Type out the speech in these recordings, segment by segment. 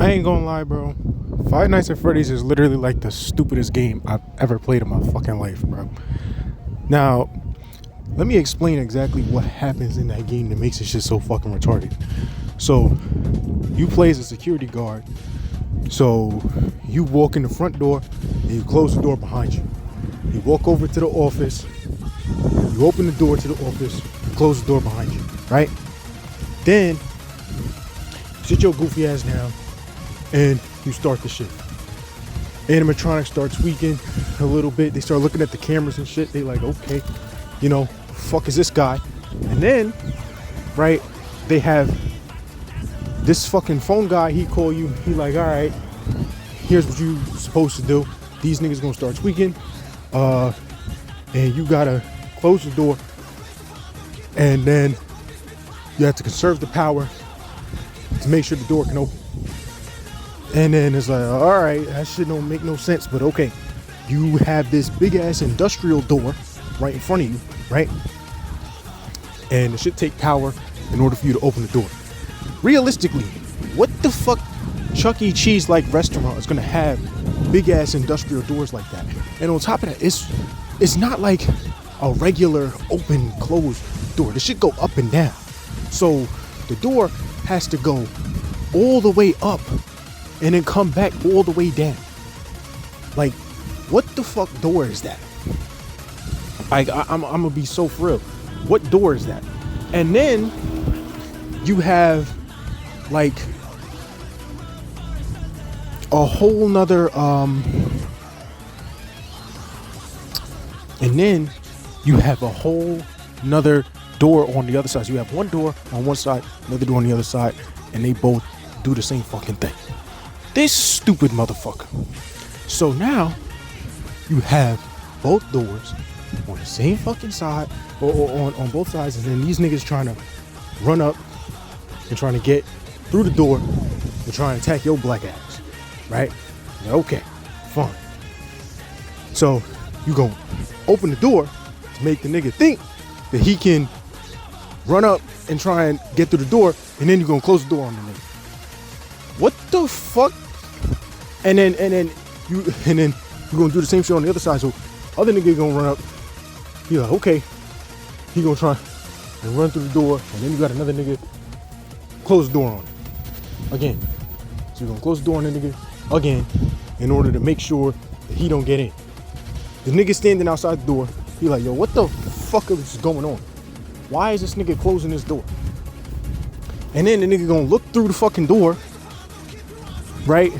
I ain't gonna lie, bro. Five Nights at Freddy's is literally like the stupidest game I've ever played in my fucking life, bro. Now, let me explain exactly what happens in that game that makes this shit so fucking retarded. So, you play as a security guard. So, you walk in the front door and you close the door behind you. You walk over to the office. You open the door to the office. You close the door behind you, right? Then, sit your goofy ass down and you start the shit. Animatronics start tweaking a little bit. They start looking at the cameras and shit. They like, okay, fuck is this guy? And then, right, they have this fucking phone guy. He call you. He like, all right, here's what you supposed to do. These niggas gonna start tweaking, and you gotta close the door, and then you have to conserve the power to make sure the door can open. And then it's like, all right, that shit don't make no sense, but okay. You have this big ass industrial door right in front of you, right? And it should take power in order for you to open the door. Realistically, what the fuck Chuck E. Cheese like restaurant is gonna have big ass industrial doors like that? And on top of that, it's not like a regular open closed door. This should go up and down. So the door has to go all the way up and then come back all the way down. Like, what the fuck door is that? Like, I'm gonna be so for real. What door is that? And then you have like a whole nother and then you have a whole nother door on the other side. So you have one door on one side, another door on the other side, and they both do the same fucking thing. This stupid motherfucker. So now you have both doors on the same fucking side, or on both sides, and then these niggas trying to run up and trying to get through the door and try and attack your black ass, right? Okay, fine. So you gonna open the door to make the nigga think that he can run up and try and get through the door, and then you're gonna close the door on the nigga. What the fuck? And then you're gonna do the same shit on the other side. So other nigga gonna run up. You're like, okay. He gonna try and run through the door, and then you got another nigga close the door on it again. So you're gonna close the door on the nigga again in order to make sure that he don't get in. The nigga standing outside the door. He like, yo, what the fuck is going on? Why is this nigga closing this door? And then the nigga gonna look through the fucking door, right?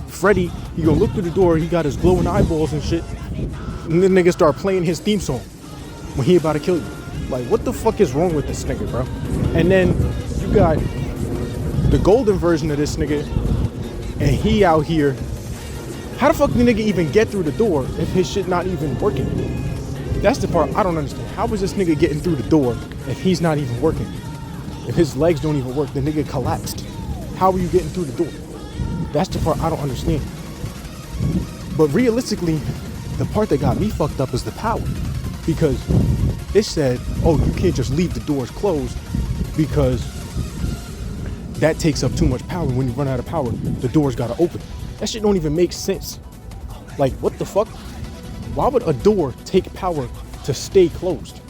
Freddy, he gonna look through the door. He got his glowing eyeballs and shit. And then nigga start playing his theme song when he about to kill you. Like, what the fuck is wrong with this nigga, bro? And then you got the golden version of this nigga, and he out here. How the fuck did the nigga even get through the door if his shit not even working? That's the part I don't understand. How is this nigga getting through the door if he's not even working? If his legs don't even work, the nigga collapsed. How are you getting through the door? That's the part I don't understand. But realistically, the part that got me fucked up is the power. Because it said, oh, you can't just leave the doors closed because that takes up too much power. When you run out of power, the doors gotta open. That shit don't even make sense. Like, what the fuck? Why would a door take power to stay closed?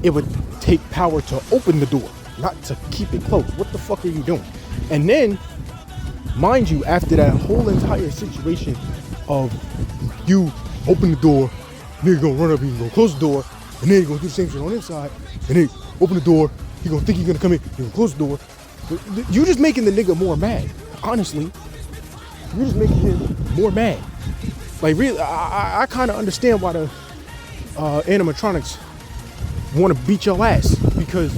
It would take power to open the door, not to keep it closed. What the fuck are you doing? And then, mind you, after that whole entire situation of you open the door, nigga gonna run up, he gonna close the door, and then he gonna do the same shit on the inside, and then open the door, he gonna think he's gonna come in, he gonna close the door. You just making the nigga more mad. Honestly, you're just making him more mad. Like, really, I kind of understand why the animatronics want to beat your ass, because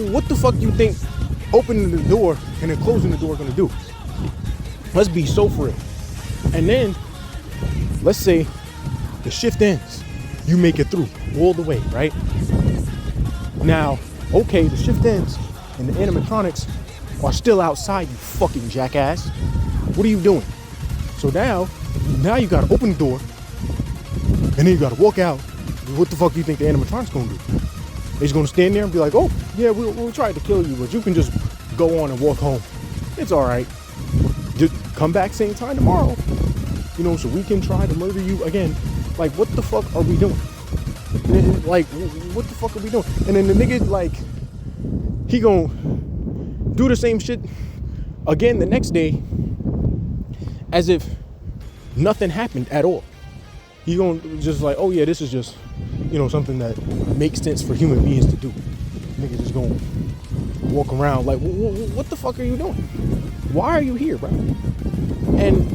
what the fuck you think opening the door and then closing the door gonna do? Let's be so for it. And then let's say the shift ends, you make it through all the way, right? Now, okay, the shift ends and the animatronics are still outside, you fucking jackass. What are you doing? So now you gotta open the door and then you gotta walk out. What the fuck do you think the animatronics gonna do? They're just gonna stand there and be like, oh, yeah, we'll try to kill you, but you can just go on and walk home. It's all right. Just come back same time tomorrow, you know, so we can try to murder you again. Like, what the fuck are we doing? Like, what the fuck are we doing? And then the nigga, like, he gonna do the same shit again the next day as if nothing happened at all. He gonna just like, oh yeah, this is just, you know, something that makes sense for human beings to do. Nigga just gonna walk around like, what the fuck are you doing? Why are you here, bro? And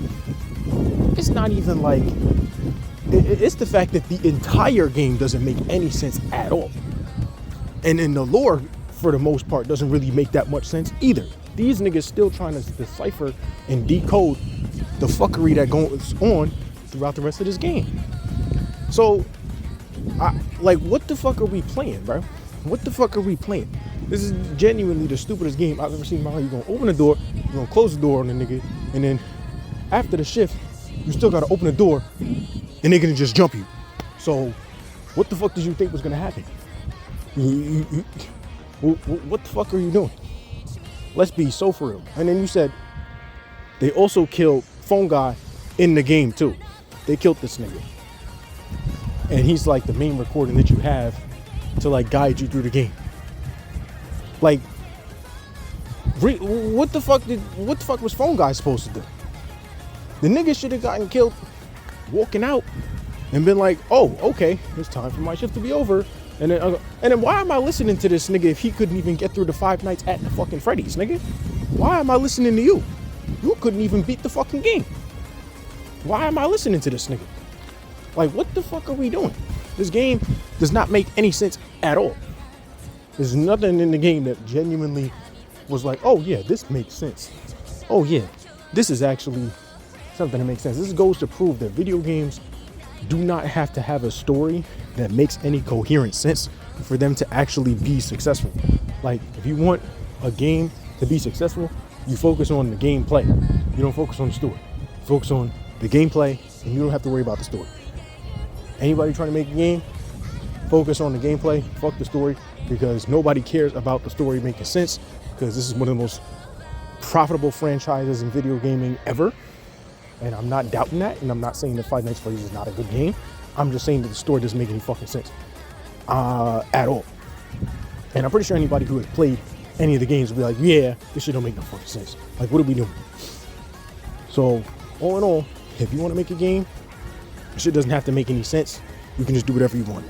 it's not even like, it's the fact that the entire game doesn't make any sense at all. And in the lore, for the most part, doesn't really make that much sense either. These niggas still trying to decipher and decode the fuckery that goes on throughout the rest of this game. So, like, what the fuck are we playing, bro? What the fuck are we playing? This is genuinely the stupidest game I've ever seen in my life. You're gonna open the door, you're gonna close the door on the nigga, and then after the shift, you still gotta open the door, and they're gonna just jump you. So, what the fuck did you think was gonna happen? What the fuck are you doing? Let's be so for real. And then you said they also killed Phone Guy in the game too. They killed this nigga. And he's like the main recording that you have to like guide you through the game. Like, what the fuck was Phone Guy supposed to do? The nigga should have gotten killed walking out and been like, oh, okay, it's time for my shift to be over. And then why am I listening to this nigga if he couldn't even get through the 5 nights at the fucking Freddy's, nigga? Why am I listening to you? You couldn't even beat the fucking game. Why am I listening to this nigga? Like, what the fuck are we doing? This game does not make any sense at all. There's nothing in the game that genuinely was like, oh yeah, this makes sense. Oh yeah, this is actually something that makes sense. This goes to prove that video games do not have to have a story that makes any coherent sense for them to actually be successful. Like, if you want a game to be successful, you focus on the gameplay. You don't focus on the story. You focus on the gameplay, and you don't have to worry about the story. Anybody trying to make a game, focus on the gameplay, fuck the story, because nobody cares about the story making sense, because this is one of the most profitable franchises in video gaming ever. And I'm not doubting that, and I'm not saying that Five Nights at Freddy's is not a good game. I'm just saying that the story doesn't make any fucking sense at all. And I'm pretty sure anybody who has played any of the games will be like, yeah, this shit don't make no fucking sense. Like, what are we doing? So, all in all, if you want to make a game, shit doesn't have to make any sense. You can just do whatever you want.